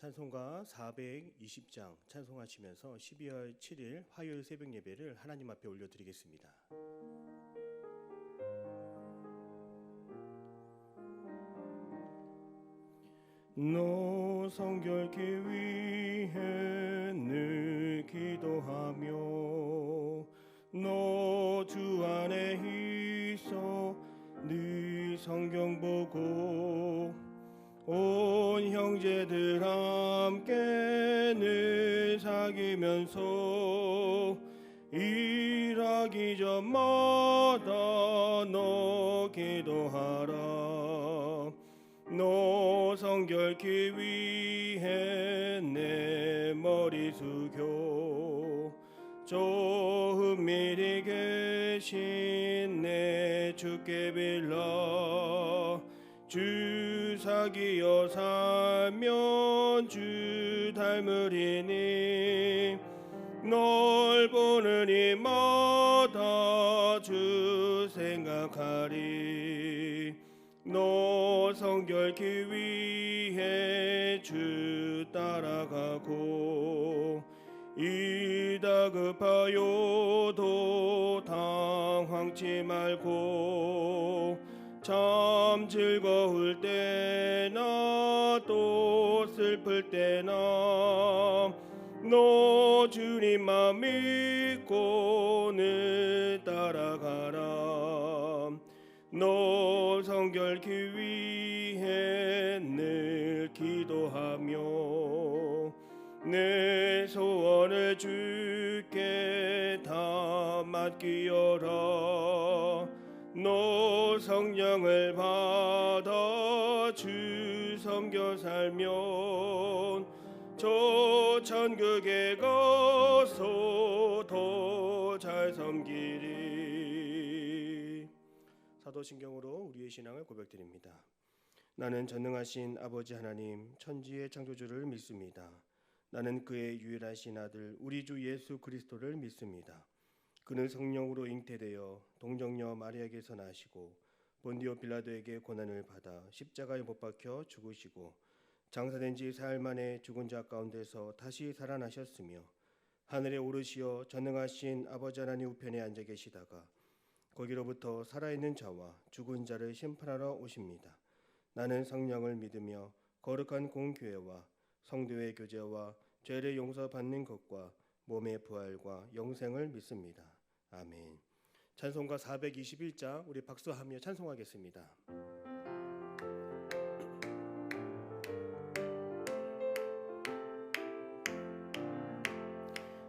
찬송가 420장 찬송하시면서 12월 7일 화요일 새벽 예배를 하나님 앞에 올려드리겠습니다. 너 성결케 위해 늘 기도하며 너 주 안에 있어 늘 성경 보고 온 형제들 함께 늘 사귀면서 일하기 전마다 너 기도하라. 너 성결케 위해 내 머리 숙여 저 은밀히 계신 내 주께 빌라. 주 사귀어 살면 주 닮으리니 널 보는 이마다 주 생각하리. 너 성결케 위해 주 따라가고 이 다급하여도 당황치 말고 참 즐거울 때나 또 슬플 때나 너 주님만 믿고 늘 따라가라. 너 성결케 위해 늘 기도하며 내 소원을 주께 다 맡기어라. 너 성령을 받아 주 섬겨 살면 저 천국에 가서 더 잘 섬기리. 사도신경으로 우리의 신앙을 고백드립니다. 나는 전능하신 아버지 하나님 천지의 창조주를 믿습니다. 나는 그의 유일하신 아들 우리 주 예수 그리스도를 믿습니다. 그는 성령으로 잉태되어 동정녀 마리아에게서 나시고 본디오 빌라도에게 고난을 받아 십자가에 못 박혀 죽으시고 장사된 지 사흘 만에 죽은 자 가운데서 다시 살아나셨으며 하늘에 오르시어 전능하신 아버지 하나님 우편에 앉아 계시다가 거기로부터 살아있는 자와 죽은 자를 심판하러 오십니다. 나는 성령을 믿으며 거룩한 공교회와 성도의 교제와 죄를 용서받는 것과 몸의 부활과 영생을 믿습니다. 아멘. 찬송가 421장 우리 박수하며 찬송하겠습니다.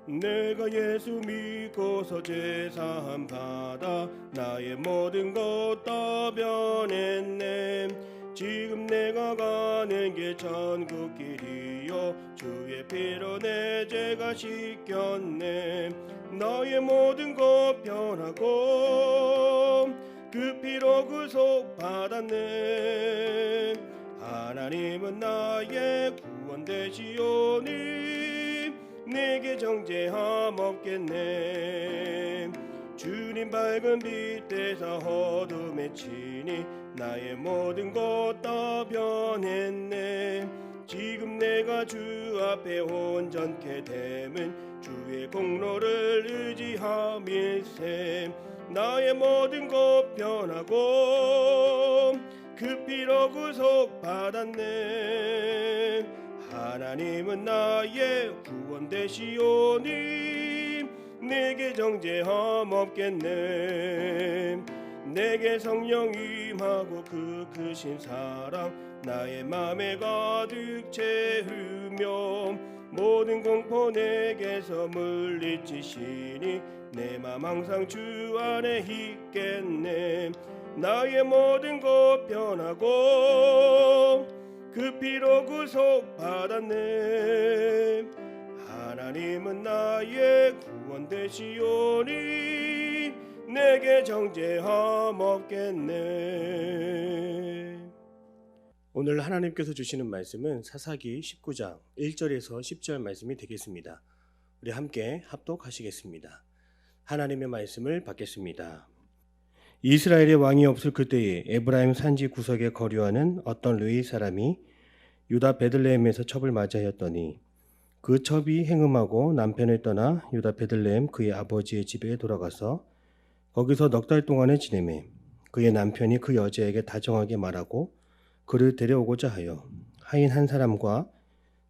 내가 예수 믿고서 제사함 받아 나의 모든 것 다 변했네. 지금 내가 가는 길 천국길이요 주의 피로 내 죄가 씻겼네. 나의 모든 것 변하고 그 피로 구속 받았네. 하나님은 나의 구원 되시오니 내게 정죄함 없겠네. 주님 밝은 빛에서 어둠에 치니 나의 모든 것 다 변했네. 지금 내가 주 앞에 온전케 됨은 주의 공로를 의지함일세. 나의 모든 것 변하고 그 피로 구속 받았네. 하나님은 나의 구원 되시오니 내게 정죄함 없겠네. 내게 성령 임하고 그 크신 사랑 나의 맘에 가득 채우며 모든 공포 내게서 물리치시니 내 맘 항상 주 안에 있겠네. 나의 모든 것 변하고 그 피로 구속 받았네. 하나님은 나의 구원 되시오니 내게 정죄함 없겠네. 오늘 하나님께서 주시는 말씀은 사사기 19장 1절에서 10절 말씀이 되겠습니다. 우리 함께 합독하시겠습니다. 하나님의 말씀을 받겠습니다. 이스라엘의 왕이 없을 그때에 에브라임 산지 구석에 거류하는 어떤 르위 사람이 유다 베들레헴에서 첩을 맞이하였더니 그 첩이 행음하고 남편을 떠나 유다 베들레헴 그의 아버지의 집에 돌아가서 거기서 넉 달 동안을 지내매 그의 남편이 그 여자에게 다정하게 말하고 그를 데려오고자 하여 하인 한 사람과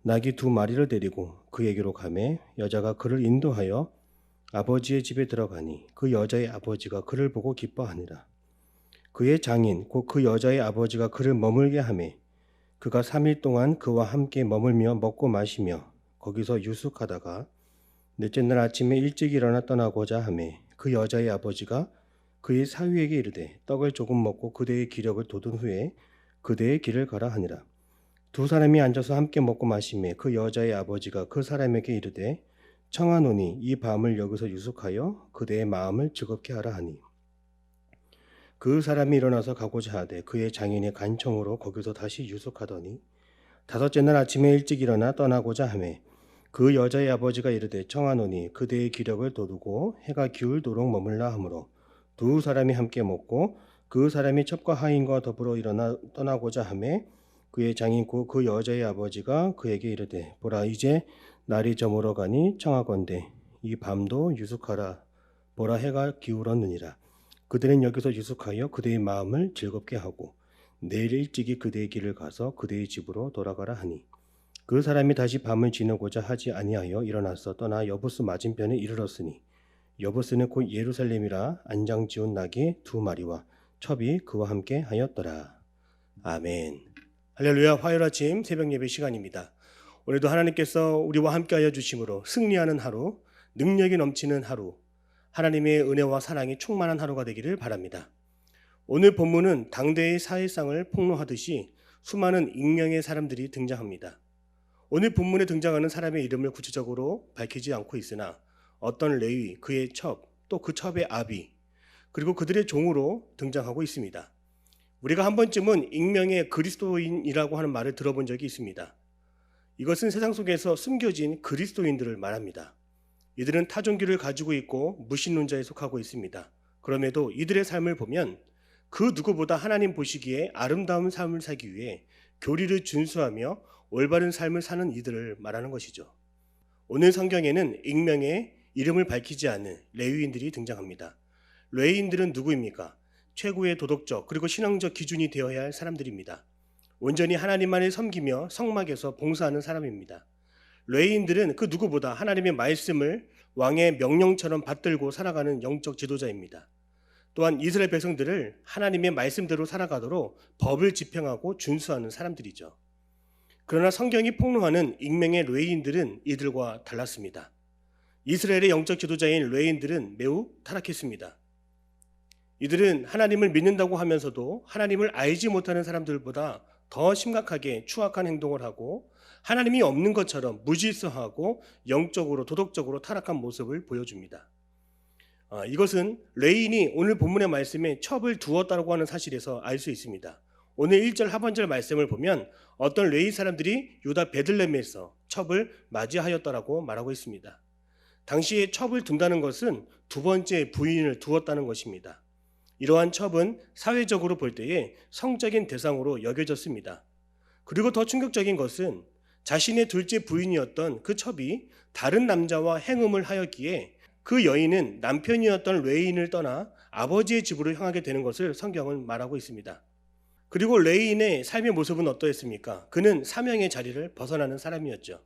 나귀 2마리를 데리고 그에게로 가매 여자가 그를 인도하여 아버지의 집에 들어가니 그 여자의 아버지가 그를 보고 기뻐하니라. 그의 장인 곧 그 여자의 아버지가 그를 머물게 하매 그가 3일 동안 그와 함께 머물며 먹고 마시며 거기서 유숙하다가 넷째 날 아침에 일찍 일어나 떠나고자 하매 그 여자의 아버지가 그의 사위에게 이르되 떡을 조금 먹고 그대의 기력을 돋운 후에 그대의 길을 가라 하니라. 2사람이 앉아서 함께 먹고 마시매 그 여자의 아버지가 그 사람에게 이르되 청하노니 이 밤을 여기서 유숙하여 그대의 마음을 즐겁게 하라 하니 그 사람이 일어나서 가고자 하되 그의 장인의 간청으로 거기서 다시 유숙하더니 5째 날 아침에 일찍 일어나 떠나고자 하매 그 여자의 아버지가 이르되 청하노니 그대의 기력을 돋우고 해가 기울도록 머물라 하므로 2사람이 함께 먹고 그 사람이 첩과 하인과 더불어 일어나 떠나고자 하매 그의 장인 곧 그 여자의 아버지가 그에게 이르되 보라 이제 날이 저물어 가니 청하건대 이 밤도 유숙하라. 보라 해가 기울었느니라. 그들은 여기서 유숙하여 그대의 마음을 즐겁게 하고 내일 일찍이 그대의 길을 가서 그대의 집으로 돌아가라 하니 그 사람이 다시 밤을 지내고자 하지 아니하여 일어나서 떠나 여부스 맞은편에 이르렀으니 여부스는 곧 예루살렘이라 안장 지운 나귀 2마리와 첩이 그와 함께 하였더라. 아멘. 할렐루야. 화요일 아침 새벽 예배 시간입니다. 오늘도 하나님께서 우리와 함께하여 주심으로 승리하는 하루, 능력이 넘치는 하루, 하나님의 은혜와 사랑이 충만한 하루가 되기를 바랍니다. 오늘 본문은 당대의 사회상을 폭로하듯이 수많은 익명의 사람들이 등장합니다. 오늘 본문에 등장하는 사람의 이름을 구체적으로 밝히지 않고 있으나 어떤 레위, 그의 첩, 또 그 첩의 아비, 그리고 그들의 종으로 등장하고 있습니다. 우리가 한 번쯤은 익명의 그리스도인이라고 하는 말을 들어본 적이 있습니다. 이것은 세상 속에서 숨겨진 그리스도인들을 말합니다. 이들은 타종교를 가지고 있고 무신론자에 속하고 있습니다. 그럼에도 이들의 삶을 보면 그 누구보다 하나님 보시기에 아름다운 삶을 살기 위해 교리를 준수하며 올바른 삶을 사는 이들을 말하는 것이죠. 오늘 성경에는 익명의 이름을 밝히지 않은 레위인들이 등장합니다. 레위인들은 누구입니까? 최고의 도덕적 그리고 신앙적 기준이 되어야 할 사람들입니다. 온전히 하나님만을 섬기며 성막에서 봉사하는 사람입니다. 레위인들은 그 누구보다 하나님의 말씀을 왕의 명령처럼 받들고 살아가는 영적 지도자입니다. 또한 이스라엘 백성들을 하나님의 말씀대로 살아가도록 법을 집행하고 준수하는 사람들이죠. 그러나 성경이 폭로하는 익명의 레위인들은 이들과 달랐습니다. 이스라엘의 영적 지도자인 레위인들은 매우 타락했습니다. 이들은 하나님을 믿는다고 하면서도 하나님을 알지 못하는 사람들보다 더 심각하게 추악한 행동을 하고 하나님이 없는 것처럼 무질서하고 영적으로 도덕적으로 타락한 모습을 보여줍니다. 이것은 레위인이 오늘 본문의 말씀에 첩을 두었다고 하는 사실에서 알 수 있습니다. 오늘 1절 하반절 말씀을 보면 어떤 레위 사람들이 유다 베들레헴에서 첩을 맞이하였다라고 말하고 있습니다. 당시에 첩을 둔다는 것은 2번째 부인을 두었다는 것입니다. 이러한 첩은 사회적으로 볼 때에 성적인 대상으로 여겨졌습니다. 그리고 더 충격적인 것은 자신의 둘째 부인이었던 그 첩이 다른 남자와 행음을 하였기에 그 여인은 남편이었던 레위인을 떠나 아버지의 집으로 향하게 되는 것을 성경은 말하고 있습니다. 그리고 레위인의 삶의 모습은 어떠했습니까? 그는 사명의 자리를 벗어나는 사람이었죠.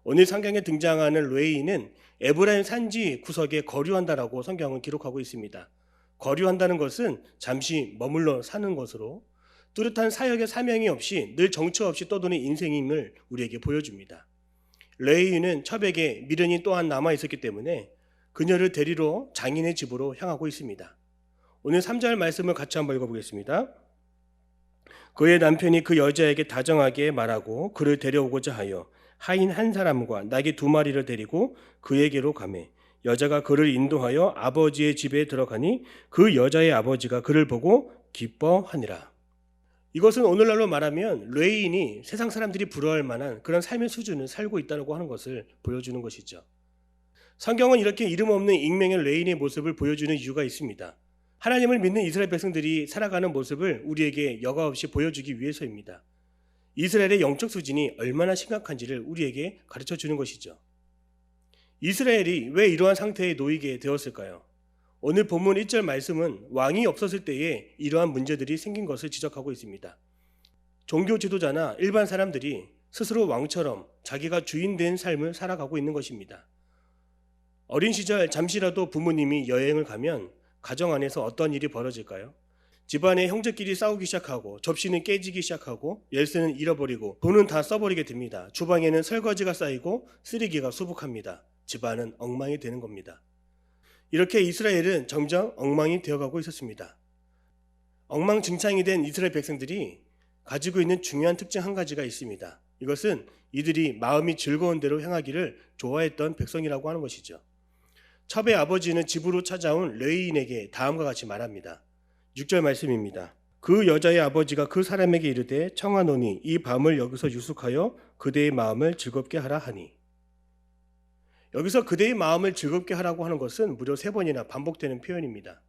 오늘 성경에 등장하는 레위인은 에브라임 산지 구석에 거류한다라고 성경은 기록하고 있습니다. 거류한다는 것은 잠시 머물러 사는 것으로 뚜렷한 사역의 사명이 없이 늘 정처 없이 떠도는 인생임을 우리에게 보여줍니다. 레위인은 첩에게 미련이 또한 남아있었기 때문에 그녀를 데리러 장인의 집으로 향하고 있습니다. 오늘 3절 말씀을 같이 한번 읽어보겠습니다. 그의 남편이 그 여자에게 다정하게 말하고 그를 데려오고자 하여 하인 한 사람과 나귀 2마리를 데리고 그에게로 가매 여자가 그를 인도하여 아버지의 집에 들어가니 그 여자의 아버지가 그를 보고 기뻐하니라. 이것은 오늘날로 말하면 레위인이 세상 사람들이 부러워할 만한 그런 삶의 수준을 살고 있다고 하는 것을 보여주는 것이죠. 성경은 이렇게 이름 없는 익명의 레위인의 모습을 보여주는 이유가 있습니다. 하나님을 믿는 이스라엘 백성들이 살아가는 모습을 우리에게 여과 없이 보여주기 위해서입니다. 이스라엘의 영적 수준이 얼마나 심각한지를 우리에게 가르쳐 주는 것이죠. 이스라엘이 왜 이러한 상태에 놓이게 되었을까요? 오늘 본문 1절 말씀은 왕이 없었을 때에 이러한 문제들이 생긴 것을 지적하고 있습니다. 종교 지도자나 일반 사람들이 스스로 왕처럼 자기가 주인된 삶을 살아가고 있는 것입니다. 어린 시절 잠시라도 부모님이 여행을 가면 가정 안에서 어떤 일이 벌어질까요? 집안의 형제끼리 싸우기 시작하고 접시는 깨지기 시작하고 열쇠는 잃어버리고 돈은 다 써버리게 됩니다. 주방에는 설거지가 쌓이고 쓰레기가 수북합니다. 집안은 엉망이 되는 겁니다. 이렇게 이스라엘은 점점 엉망이 되어가고 있었습니다. 엉망진창이 된 이스라엘 백성들이 가지고 있는 중요한 특징 한 가지가 있습니다. 이것은 이들이 마음이 즐거운 대로 행하기를 좋아했던 백성이라고 하는 것이죠. 첩의 아버지는 집으로 찾아온 레위인에게 다음과 같이 말합니다. 6절 말씀입니다. 그 여자의 아버지가 그 사람에게 이르되 청하노니 이 밤을 여기서 유숙하여 그대의 마음을 즐겁게 하라 하니. 여기서 그대의 마음을 즐겁게 하라고 하는 것은 무려 3번이나 반복되는 표현입니다.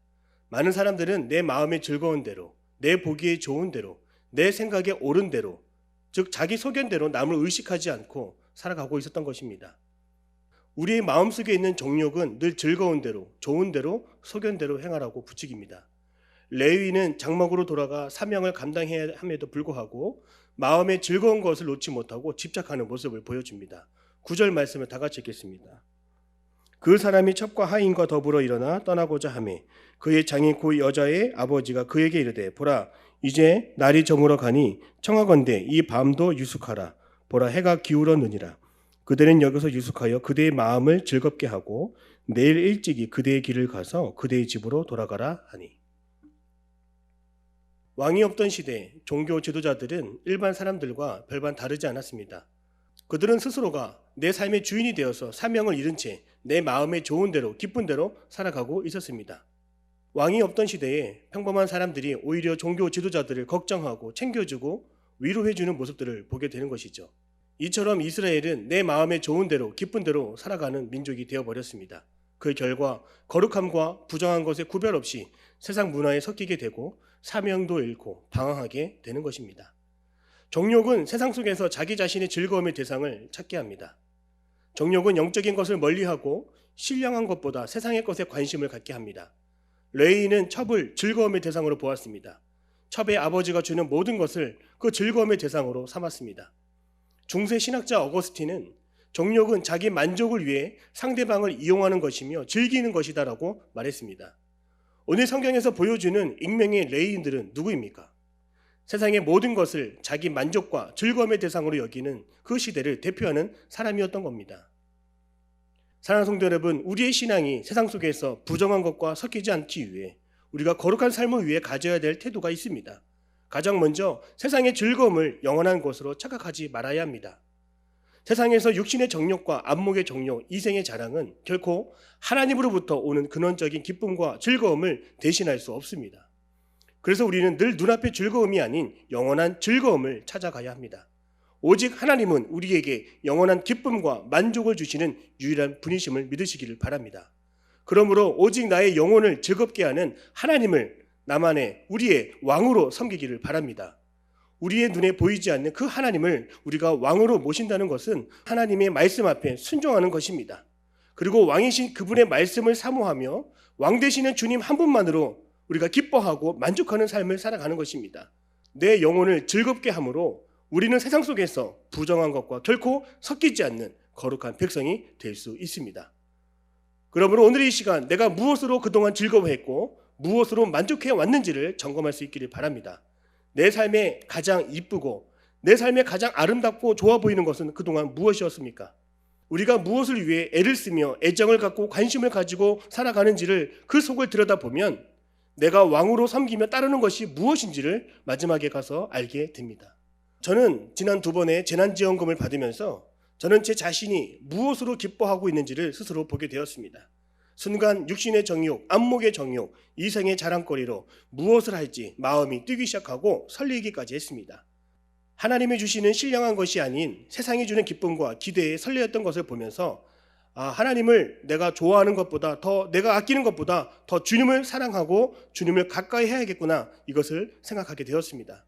많은 사람들은 내 마음에 즐거운 대로, 내 보기에 좋은 대로, 내 생각에 옳은 대로, 즉 자기 소견대로 남을 의식하지 않고 살아가고 있었던 것입니다. 우리의 마음속에 있는 정욕은 늘 즐거운 대로, 좋은 대로, 소견대로 행하라고 부추깁니다. 레위인은 장막으로 돌아가 사명을 감당해야 함에도 불구하고 마음의 즐거운 것을 놓지 못하고 집착하는 모습을 보여줍니다. 9절 말씀을 다 같이 읽겠습니다. 그 사람이 첩과 하인과 더불어 일어나 떠나고자 하매 그의 장인 그 여자의 아버지가 그에게 이르되 보라 이제 날이 저물어 가니 청하건대 이 밤도 유숙하라. 보라 해가 기울었느니라. 그대는 여기서 유숙하여 그대의 마음을 즐겁게 하고 내일 일찍이 그대의 길을 가서 그대의 집으로 돌아가라 하니. 왕이 없던 시대 종교 지도자들은 일반 사람들과 별반 다르지 않았습니다. 그들은 스스로가 내 삶의 주인이 되어서 사명을 잃은 채 내 마음에 좋은 대로 기쁜 대로 살아가고 있었습니다. 왕이 없던 시대에 평범한 사람들이 오히려 종교 지도자들을 걱정하고 챙겨주고 위로해주는 모습들을 보게 되는 것이죠. 이처럼 이스라엘은 내 마음에 좋은 대로 기쁜 대로 살아가는 민족이 되어버렸습니다. 그 결과 거룩함과 부정한 것에 구별 없이 세상 문화에 섞이게 되고 사명도 잃고 방황하게 되는 것입니다. 정욕은 세상 속에서 자기 자신의 즐거움의 대상을 찾게 합니다. 정욕은 영적인 것을 멀리하고 신령한 것보다 세상의 것에 관심을 갖게 합니다. 레위인은 첩을 즐거움의 대상으로 보았습니다. 첩의 아버지가 주는 모든 것을 그 즐거움의 대상으로 삼았습니다. 중세 신학자 어거스틴은 정욕은 자기 만족을 위해 상대방을 이용하는 것이며 즐기는 것이다라고 말했습니다. 오늘 성경에서 보여주는 익명의 레위인들은 누구입니까? 세상의 모든 것을 자기 만족과 즐거움의 대상으로 여기는 그 시대를 대표하는 사람이었던 겁니다. 사랑하는 성도 여러분, 우리의 신앙이 세상 속에서 부정한 것과 섞이지 않기 위해 우리가 거룩한 삶을 위해 가져야 될 태도가 있습니다. 가장 먼저 세상의 즐거움을 영원한 것으로 착각하지 말아야 합니다. 세상에서 육신의 정욕과 안목의 정욕, 이생의 자랑은 결코 하나님으로부터 오는 근원적인 기쁨과 즐거움을 대신할 수 없습니다. 그래서 우리는 늘 눈앞의 즐거움이 아닌 영원한 즐거움을 찾아가야 합니다. 오직 하나님은 우리에게 영원한 기쁨과 만족을 주시는 유일한 분이심을 믿으시기를 바랍니다. 그러므로 오직 나의 영혼을 즐겁게 하는 하나님을 나만의 우리의 왕으로 섬기기를 바랍니다. 우리의 눈에 보이지 않는 그 하나님을 우리가 왕으로 모신다는 것은 하나님의 말씀 앞에 순종하는 것입니다. 그리고 왕이신 그분의 말씀을 사모하며 왕 되시는 주님 한 분만으로 우리가 기뻐하고 만족하는 삶을 살아가는 것입니다. 내 영혼을 즐겁게 함으로 우리는 세상 속에서 부정한 것과 결코 섞이지 않는 거룩한 백성이 될 수 있습니다. 그러므로 오늘 이 시간 내가 무엇으로 그동안 즐거워했고 무엇으로 만족해 왔는지를 점검할 수 있기를 바랍니다. 내 삶에 가장 이쁘고 내 삶에 가장 아름답고 좋아 보이는 것은 그동안 무엇이었습니까? 우리가 무엇을 위해 애를 쓰며 애정을 갖고 관심을 가지고 살아가는지를 그 속을 들여다보면 내가 왕으로 섬기며 따르는 것이 무엇인지를 마지막에 가서 알게 됩니다. 저는 지난 2번의 재난지원금을 받으면서 저는 제 자신이 무엇으로 기뻐하고 있는지를 스스로 보게 되었습니다. 순간 육신의 정욕, 안목의 정욕, 이생의 자랑거리로 무엇을 할지 마음이 뛰기 시작하고 설레기까지 했습니다. 하나님이 주시는 신령한 것이 아닌 세상이 주는 기쁨과 기대에 설레었던 것을 보면서 하나님을 내가 좋아하는 것보다 더 내가 아끼는 것보다 더 주님을 사랑하고 주님을 가까이 해야겠구나 이것을 생각하게 되었습니다.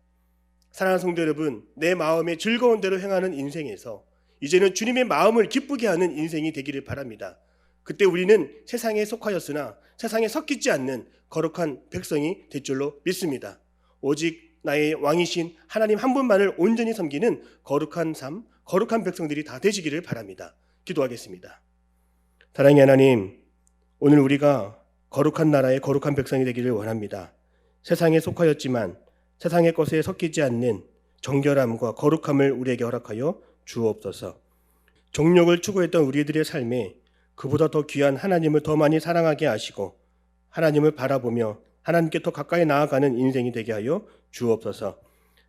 사랑하는 성도 여러분, 내 마음의 즐거운 대로 행하는 인생에서 이제는 주님의 마음을 기쁘게 하는 인생이 되기를 바랍니다. 그때 우리는 세상에 속하였으나 세상에 섞이지 않는 거룩한 백성이 될 줄로 믿습니다. 오직 나의 왕이신 하나님 한 분만을 온전히 섬기는 거룩한 삶, 거룩한 백성들이 다 되시기를 바랍니다. 기도하겠습니다. 사랑의 하나님, 오늘 우리가 거룩한 나라의 거룩한 백성이 되기를 원합니다. 세상에 속하였지만 세상의 것에 섞이지 않는 정결함과 거룩함을 우리에게 허락하여 주옵소서. 정욕을 추구했던 우리들의 삶에 그보다 더 귀한 하나님을 더 많이 사랑하게 하시고 하나님을 바라보며 하나님께 더 가까이 나아가는 인생이 되게 하여 주옵소서.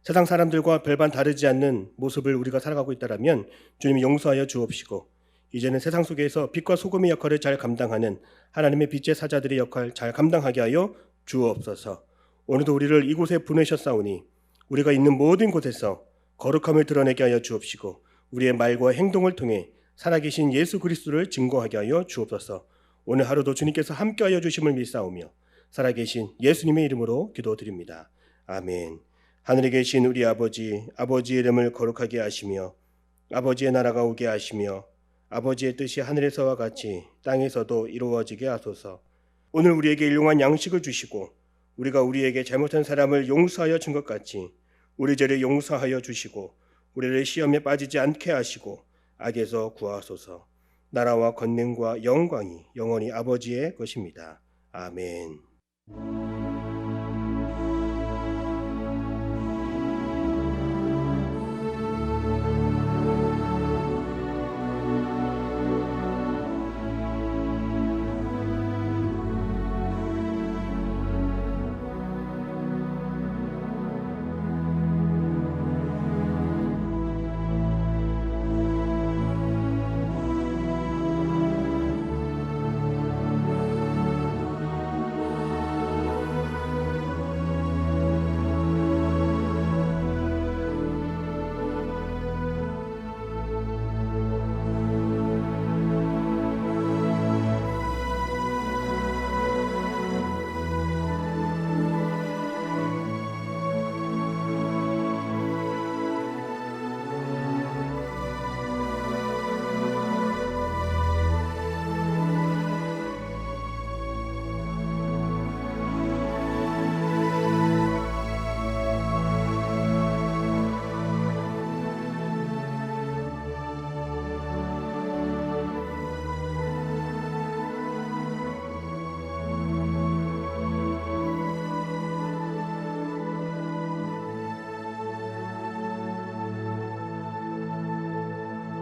세상 사람들과 별반 다르지 않는 모습을 우리가 살아가고 있다면 주님이 용서하여 주옵시고 이제는 세상 속에서 빛과 소금의 역할을 잘 감당하는 하나님의 빛의 사자들의 역할 잘 감당하게 하여 주옵소서. 오늘도 우리를 이곳에 보내셨사오니 우리가 있는 모든 곳에서 거룩함을 드러내게 하여 주옵시고 우리의 말과 행동을 통해 살아계신 예수 그리스도를 증거하게 하여 주옵소서. 오늘 하루도 주님께서 함께하여 주심을 믿사오며 살아계신 예수님의 이름으로 기도드립니다. 아멘. 하늘에 계신 우리 아버지의 이름을 거룩하게 하시며 아버지의 나라가 오게 하시며 아버지의 뜻이 하늘에서와 같이 땅에서도 이루어지게 하소서. 오늘 우리에게 일용할 양식을 주시고 우리가 우리에게 잘못한 사람을 용서하여 준 것 같이 우리 죄를 용서하여 주시고 우리를 시험에 빠지지 않게 하시고 악에서 구하소서. 나라와 권능과 영광이 영원히 아버지의 것입니다. 아멘.